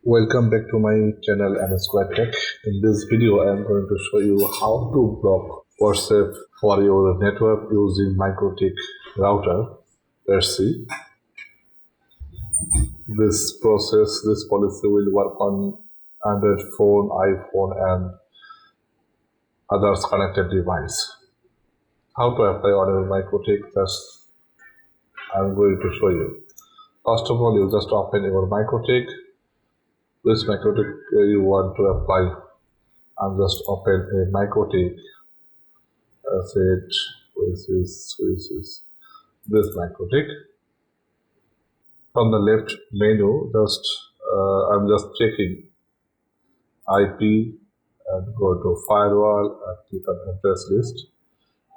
Welcome back to my channel Msquare Tech. In this video I am going to show you how to block WhatsApp for your network using Mikrotik router. Let's see. This policy will work on Android phone, iPhone and others connected device. How to apply on your Mikrotik, that's I'm going to show you. First of all, you just open your Mikrotik. Which Mikrotik you want to apply. I'm just open a Mikrotik. This is this Mikrotik. From the left menu, I'm just checking IP and go to firewall and click on address list.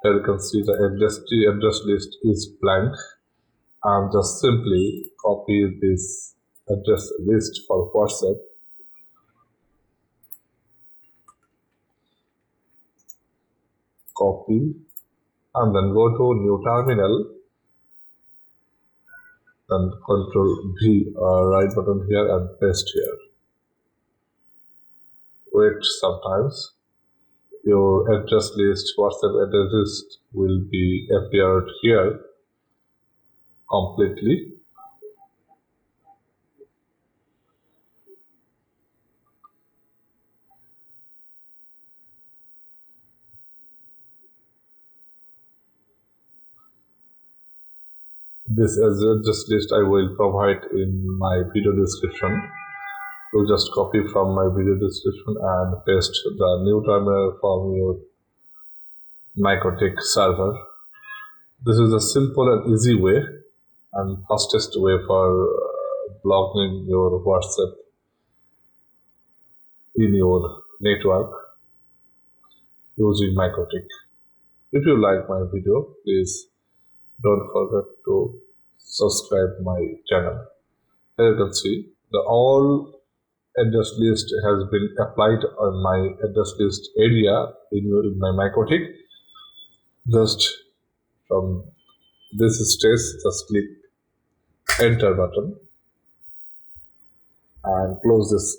Here you can see the address list is blank. I'm just simply copy this address list for WhatsApp. Copy and then go to new terminal, then Ctrl V right button here and paste here. Wait sometimes. Your address list, WhatsApp address list will be appeared here completely. This address list I will provide in my video description. You just copy from my video description and paste the new terminal from your Mikrotik server. This is a simple and easy way and fastest way for blocking your WhatsApp in your network using Mikrotik. If you like my video, please don't forget to subscribe my channel. Here you can see the all address list has been applied on my address list area in my Mikrotik. Just from this stage, just click enter button and close this.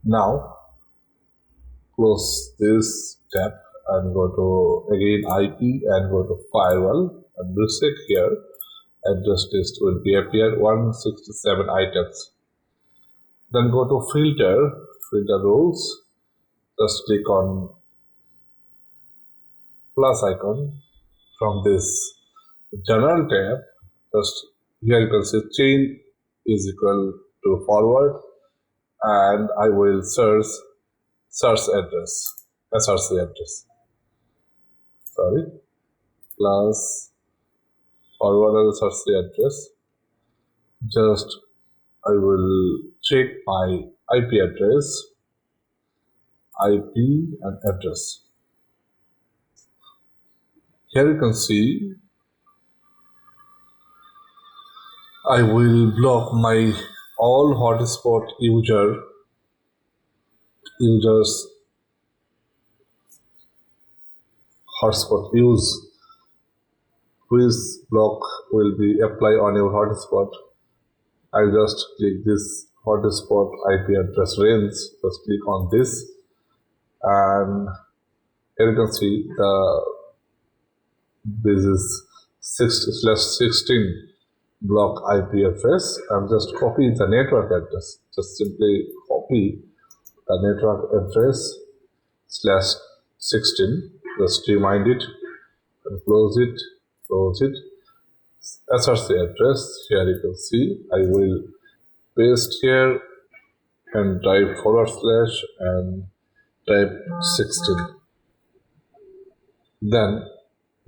Now close this tab and go to again IP and go to firewall and reset here. Address list will be appear 167 items. Then go to filter rules. Just click on plus icon from this general tab. Just here you can see chain is equal to forward and I will search address, SRC address. Plus forward and SRC address. Just I will check my IP address, IP and address. Here you can see I will block my all hotspot users hotspot use. Which block will be applied on your hotspot. I just click this hotspot IP address range. Just click on this and here you can see this is 6/16 block IP address. I'm just copy the network address. Just simply copy the network address /16. Just remind it and close it. SRC address, here you can see I will paste here and type / and type 16. Then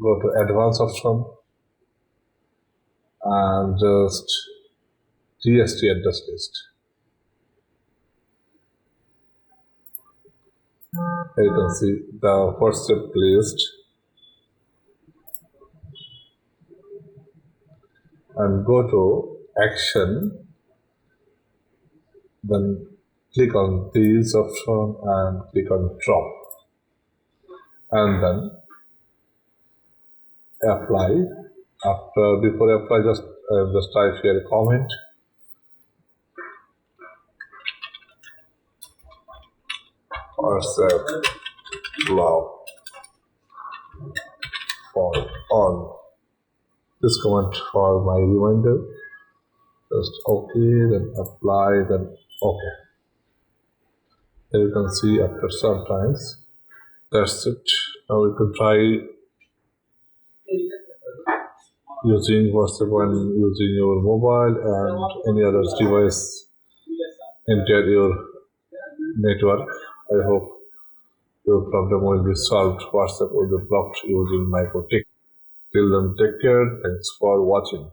go to advanced option and just TST address list. Here you can see the WhatsApp list and go to action, then click on this option and click on drop and then apply. Before apply, just type here a comment WhatsApp allow for all. This comment for my reminder. Just okay, then apply, then okay. There you can see after some times. That's it. Now we can try using WhatsApp when using your mobile and any other device enter your network. I hope your problem will be solved. WhatsApp will be blocked using Mikrotik. Till then, take care. Thanks for watching.